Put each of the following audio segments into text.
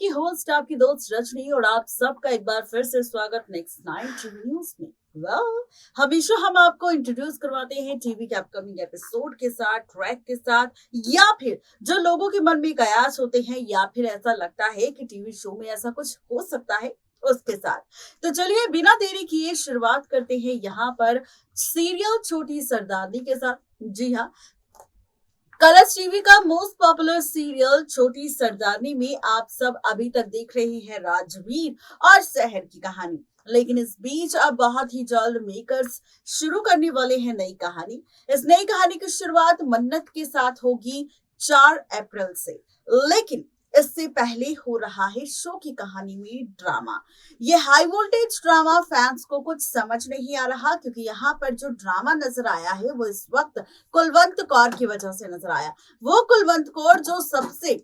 आपकी होस्ट आपकी दोस्त रजनी और आप सबका एक बार फिर से स्वागत नेक्स्ट नाइन टीवी न्यूज में। हमेशा हम आपको इंट्रोड्यूस करवाते हैं टीवी के अपकमिंग एपिसोड के साथ, ट्रैक के साथ, या फिर जो लोगों के मन में कयास होते हैं या फिर ऐसा लगता है कि टीवी शो में ऐसा कुछ हो सकता है उसके साथ। तो चलिए बिना देरी किए शुरुआत करते हैं यहाँ पर सीरियल छोटी सरदारनी के साथ। जी हाँ, कलर्स टीवी का मोस्ट पॉपुलर सीरियल छोटी सरदारनी में आप सब अभी तक देख रहे हैं राजवीर और शहर की कहानी। लेकिन इस बीच अब बहुत ही जल्द मेकर्स शुरू करने वाले हैं नई कहानी। इस नई कहानी की शुरुआत मन्नत के साथ होगी 4 अप्रैल से। लेकिन इससे पहले हो रहा है शो की कहानी में ड्रामा। ये हाई वोल्टेज ड्रामा फैंस को कुछ समझ नहीं आ रहा, क्योंकि यहाँ पर जो ड्रामा नजर आया है वो इस वक्त कुलवंत कौर की वजह से नजर आया। वो कुलवंत कौर जो सबसे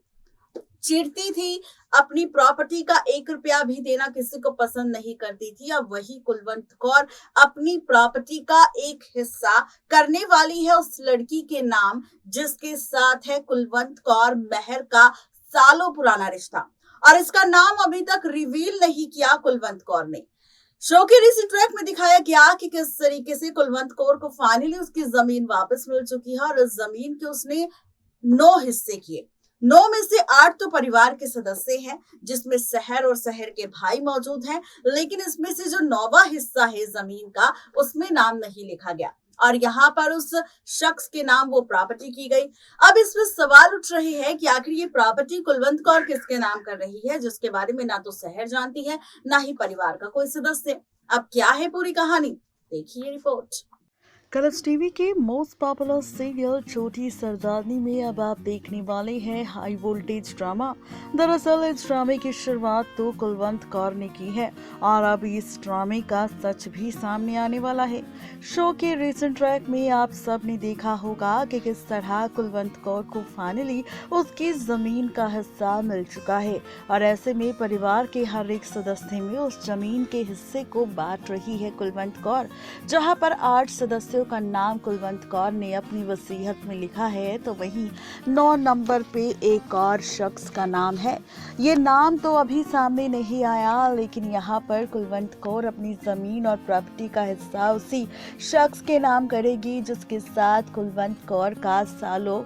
चिढ़ती थी, अपनी प्रॉपर्टी का 1 रुपया भी देना किसी को पसंद नहीं करती थी, अब वही कुलवंत कौर अपनी प्रॉपर्टी का एक हिस्सा करने वाली है उस लड़की के नाम, जिसके साथ है कुलवंत कौर मेहर का सालों पुराना रिश्ता। और इसका नाम अभी तक रिवील नहीं किया कुलवंत कौर ने। शो के रिसेंट ट्रैक में दिखाया गया कि किस तरीके से कुलवंत कौर को फाइनली उसकी जमीन वापस मिल चुकी है और इस जमीन के उसने 9 हिस्से किए। 9 में से 8 तो परिवार के सदस्य हैं, जिसमें शहर और शहर के भाई मौजूद हैं, लेकिन इसमें से जो 9वां हिस्सा है जमीन का, उसमें नाम नहीं लिखा गया और यहाँ पर उस शख्स के नाम वो प्रॉपर्टी की गई। अब इसमें सवाल उठ रहे हैं कि आखिर ये प्रॉपर्टी कुलवंत कौर किसके नाम कर रही है, जिसके बारे में ना तो शहर जानती है ना ही परिवार का कोई सदस्य। अब क्या है पूरी कहानी, देखिए रिपोर्ट। कलर्स टीवी के मोस्ट पॉपुलर सीरियल छोटी सरदारनी में अब आप देखने वाले हैं हाई वोल्टेज ड्रामा। दरअसल इस ड्रामे की शुरुआत तो कुलवंत कौर ने की है और अब इस ड्रामे का सच भी सामने आने वाला है। शो के रिसेंट ट्रैक में आप सब ने देखा होगा कि किस तरह कुलवंत कौर को फाइनली उसकी जमीन का हिस्सा मिल चुका है और ऐसे में परिवार के हर एक सदस्य में उस जमीन के हिस्से को बांट रही है कुलवंत कौर। जहां पर 8 सदस्य का नाम कुलवंत कौर ने अपनी वसीयत में लिखा है, तो वहीं 9 नंबर पे एक और शख्स का नाम है। ये नाम तो अभी सामने नहीं आया, लेकिन यहाँ पर कुलवंत कौर अपनी जमीन और प्रॉपर्टी का हिस्सा उसी शख्स के नाम करेगी जिसके साथ कुलवंत कौर का सालों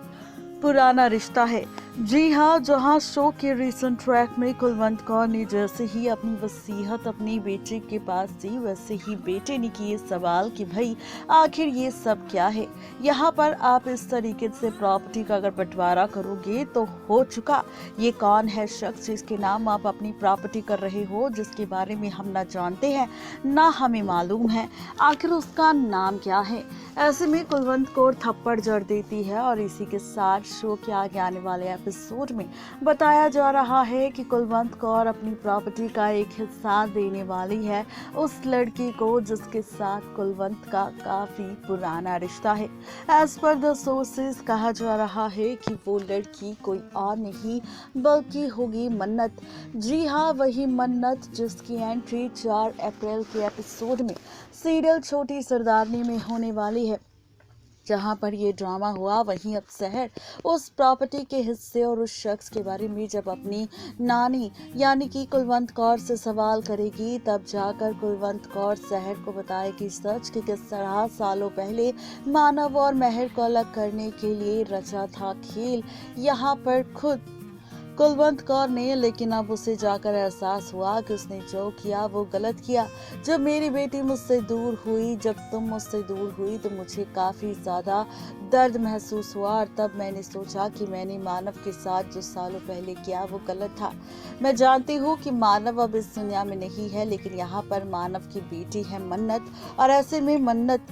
पुराना रिश्ता है। जी हाँ, जहाँ शो के रिसेंट ट्रैक में कुलवंत कौर ने जैसे ही अपनी वसीयत अपनी बेटे के पास दी, वैसे ही बेटे ने किए सवाल कि भाई आखिर ये सब क्या है। यहाँ पर आप इस तरीके से प्रॉपर्टी का अगर बंटवारा करोगे तो हो चुका। ये कौन है शख्स जिसके नाम आप अपनी प्रॉपर्टी कर रहे हो, जिसके बारे में हम ना जानते हैं ना हमें मालूम है आखिर उसका नाम क्या है। ऐसे में कुलवंत कौर थप्पड़ जड़ देती है और इसी के साथ शो के आगे आने वाले एपिसोड में बताया जा रहा है कि कुलवंत कौर अपनी प्रॉपर्टी का एक हिस्सा देने वाली है उस लड़की को जिसके साथ कुलवंत का काफी पुराना रिश्ता है। एज पर द सोर्सेज कहा जा रहा है कि वो लड़की कोई और नहीं बल्कि होगी मन्नत। जी हाँ, वही मन्नत जिसकी एंट्री 4 अप्रैल के एपिसोड में सीरियल छोटी सरदारनी में होने वाली है। जहाँ पर ये ड्रामा हुआ, वहीं अब शहर उस प्रॉपर्टी के हिस्से और उस शख्स के बारे में जब अपनी नानी यानी कि कुलवंत कौर से सवाल करेगी, तब जाकर कुलवंत कौर शहर को बताएगी सच कि किस तरह सालों पहले मानव और मेहर को अलग करने के लिए रचा था खेल यहाँ पर खुद कुलवंत कौर ने। लेकिन अब उसे जाकर एहसास हुआ कि उसने जो किया वो गलत किया। जब मेरी बेटी मुझसे दूर हुई, जब तुम मुझसे दूर हुई, तो मुझे काफ़ी ज़्यादा दर्द महसूस हुआ और तब मैंने सोचा कि मैंने मानव के साथ जो सालों पहले किया वो गलत था। मैं जानती हूँ कि मानव अब इस दुनिया में नहीं है, लेकिन यहाँ पर मानव की बेटी है मन्नत और ऐसे में मन्नत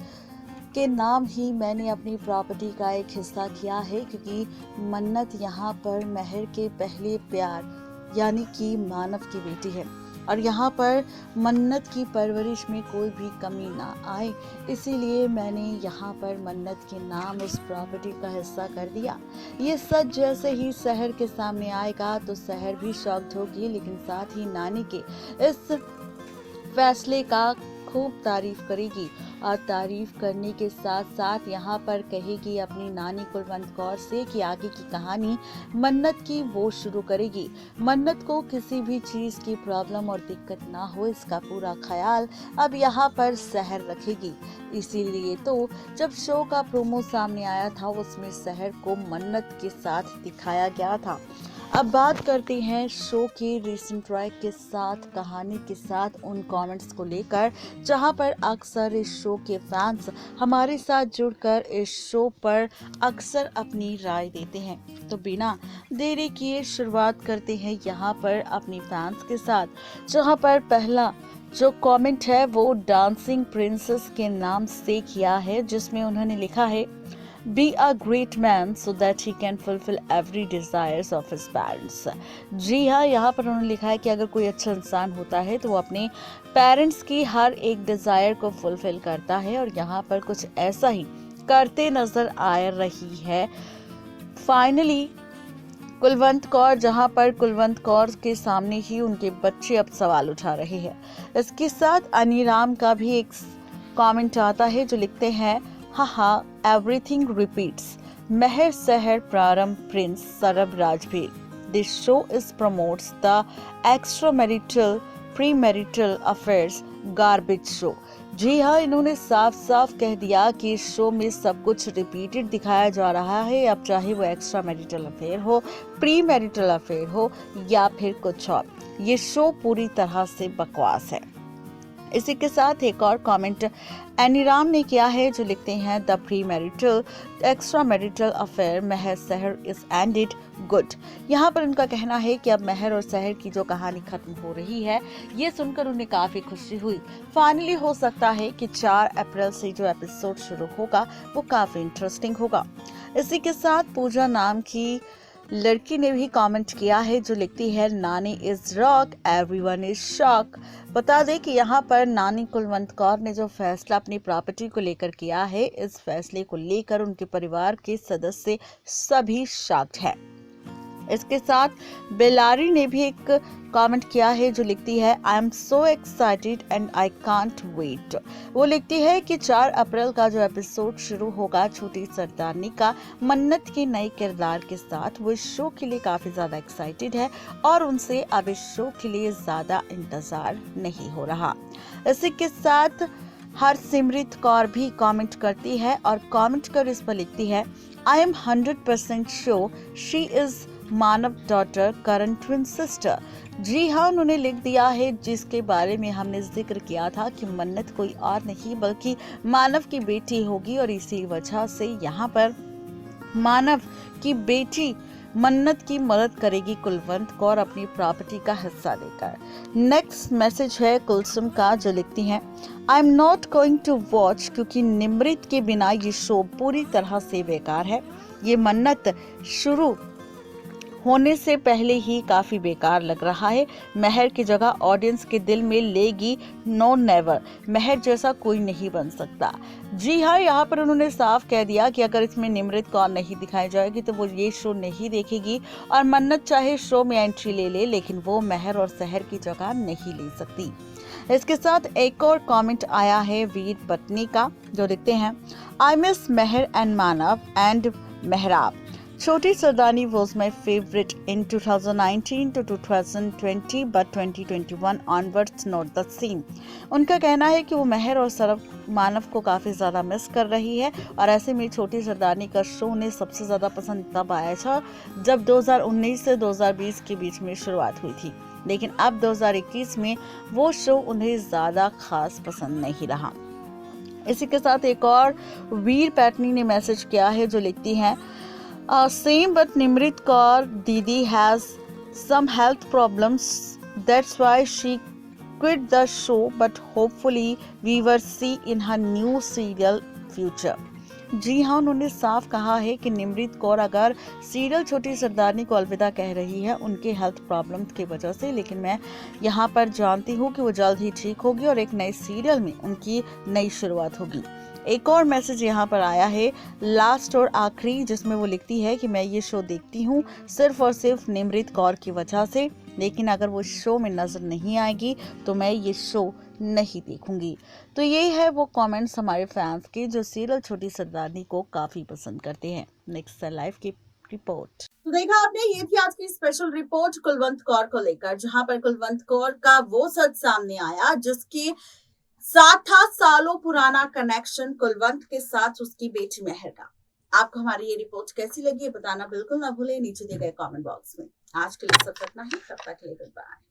के नाम ही मैंने अपनी प्रॉपर्टी का एक हिस्सा किया है, क्योंकि मन्नत यहाँ पर मेहर के पहले प्यार यानी कि मानव की बेटी है और यहाँ पर मन्नत की परवरिश में कोई भी कमी ना आए, इसीलिए मैंने यहाँ पर मन्नत के नाम उस प्रॉपर्टी का हिस्सा कर दिया। ये सच जैसे ही शहर के सामने आएगा तो शहर भी शॉक्ड होगी, लेकिन साथ ही नानी के इस फैसले का खूब तारीफ करेगी और तारीफ करने के साथ साथ यहाँ पर कहेगी अपनी नानी कुलवंत कौर से कि आगे की कहानी मन्नत की वो शुरू करेगी। मन्नत को किसी भी चीज की प्रॉब्लम और दिक्कत ना हो, इसका पूरा ख्याल अब यहाँ पर सहर रखेगी। इसीलिए तो जब शो का प्रोमो सामने आया था उसमें सहर को मन्नत के साथ दिखाया गया था। अब बात करते हैं शो के रीसेंट ट्रैक के साथ, कहानी के साथ उन कमेंट्स को लेकर जहां पर अक्सर इस शो के फैंस हमारे साथ जुड़कर इस शो पर अक्सर अपनी राय देते हैं। तो बिना देरी किए शुरुआत करते हैं यहां पर अपनी फैंस के साथ, जहां पर पहला जो कमेंट है वो डांसिंग प्रिंसेस के नाम से किया है, जिसमें उन्होंने लिखा है Be a great man so that he can fulfill every desires of his parents। जी हाँ, यहाँ पर उन्होंने लिखा है कि अगर कोई अच्छा इंसान होता है तो वो अपने पेरेंट्स की हर एक डिजायर को फुलफिल करता है, और यहाँ पर कुछ ऐसा ही करते नजर आ रही है फाइनली कुलवंत कौर, जहां पर कुलवंत कौर के सामने ही उनके बच्चे अब सवाल उठा रहे हैं। इसके साथ अनिराम का भी एक कमेंट आता है जो लिखते हैं, हाहा एवरीथिंग रिपीट्स, महर सहर प्रारंभ प्रिंस सरब राजभीर, this show is promotes the extra marital pre marital affairs garbage show. जी हाँ, इन्होंने साफ साफ कह दिया कि इस शो में सब कुछ रिपीटेड दिखाया जा रहा है, अब चाहे वो एक्स्ट्रा मैरिटल अफेयर हो, प्री मैरिटल अफेयर हो या फिर कुछ और, ये शो पूरी तरह से बकवास है। इसी के साथ एक और कमेंट एनीराम ने किया है जो लिखते हैं, the pre marital extra marital affair महर सहर इज एंडेड गुड। यहाँ पर उनका कहना है कि अब महर और सहर की जो कहानी खत्म हो रही है, ये सुनकर उन्हें काफी खुशी हुई। फाइनली हो सकता है कि 4 अप्रैल से जो एपिसोड शुरू होगा वो काफी इंटरेस्टिंग होगा। इसी के साथ पूजा नाम की लड़की ने भी कमेंट किया है जो लिखती है, नानी is rock everyone is shock. बता दें कि यहाँ पर नानी कुलवंत कौर ने जो फैसला अपनी प्रॉपर्टी को लेकर किया है, इस फैसले को लेकर उनके परिवार के सदस्य सभी शॉक्ड हैं। इसके साथ बेलारी ने भी एक कमेंट किया है जो लिखती है, I am so excited and I can't wait. वो लिखती है कि 4 अप्रैल का जो एपिसोड शुरू होगा छोटी सरदारनी का मन्नत के नए किरदार के साथ, वो इस शो के लिए काफी ज्यादा एक्साइटेड है और उनसे अब इस शो के लिए ज्यादा इंतजार नहीं हो रहा। इसी के साथ हरसिमरत कौर भी कमेंट करती है और कमेंट कर इस पर लिखती है, I am 100% sure she is Manav daughter Karan twin sister. जी हाँ, उन्होंने लिख दिया है जिसके बारे में हमने जिक्र किया था कि मन्नत कोई और नहीं बल्कि मानव की बेटी होगी, और इसी वजह से यहाँ पर मानव की बेटी मन्नत की मदद करेगी कुलवंत कौर अपनी प्रॉपर्टी का हिस्सा देकर। नेक्स्ट मैसेज है कुलसुम का जो लिखती हैं, I am not going to watch क्योंकि निमृत के बिना ये शो पूरी तरह से बेकार है। ये मन्नत शुरू होने से पहले ही काफी बेकार लग रहा है। महर की जगह ऑडियंस के दिल में लेगी नो नेवर, महर जैसा कोई नहीं बन सकता। जी हाँ, यहाँ पर उन्होंने साफ कह दिया कि अगर इसमें निमृत कौर नहीं दिखाई जाएगी तो वो ये शो नहीं देखेगी, और मन्नत चाहे शो में एंट्री ले ले लेकिन वो महर और सहर की जगह नहीं ले सकती। इसके साथ एक और कमेंट आया है वीर पत्नी का जो लिखते हैं, I miss Mehar and Manav and Mehrab. Choti Sardarni was my favorite in 2019 to 2020 but 2021 onwards not the same। उनका कहना है कि वो महर और सरब मानव को काफी ज्यादा मिस कर रही है, और ऐसे में छोटी सरदारनी का शो उन्हें सबसे ज्यादा पसंद तब आया था जब 2019 से 2020 के बीच में शुरुआत हुई थी, लेकिन अब 2021 में वो शो उन्हें ज्यादा खास पसंद नहीं रहा। इसी के साथ एक और वीर पैटनी ने मैसेज किया है जो लिखती है, same but Nimrit Kaur Didi has some health problems, that's why she quit the show, but hopefully we will see in her new serial future। जी हाँ, उन्होंने साफ कहा है कि निमृत कौर अगर सीरियल छोटी सरदारनी को अलविदा कह रही है उनके हेल्थ प्रॉब्लम्स की वजह से, लेकिन मैं यहाँ पर जानती हूँ कि वो जल्द ही ठीक होगी और एक नए सीरियल में उनकी नई शुरुआत होगी। एक और मैसेज यहाँ पर आया है लास्ट और आखिरी, जिसमें वो लिखती है कि मैं ये शो देखती हूँ सिर्फ और सिर्फ निमृत कौर की वजह से, लेकिन अगर वो शो में नजर नहीं आएगी तो मैं ये शो नहीं देखूंगी। तो ये है वो कमेंट्स हमारे फैंस के जो सीरियल छोटी सरदारनी को काफी पसंद करते हैं। नेक्स्ट लाइव की रिपोर्ट। तो देखा आपने, ये थी आज की स्पेशल रिपोर्ट कुलवंत कौर को लेकर, जहां पर कुलवंत कौर का वो सच सामने आया जिसके साथ था सालों पुराना कनेक्शन कुलवंत के साथ उसकी बेटी मेहर का। आपको हमारी ये रिपोर्ट कैसी लगी बताना बिल्कुल ना भूलें नीचे दिए गए कमेंट बॉक्स में। आज के लिए सब इतना ही, तब तक के लिए गुड बाय।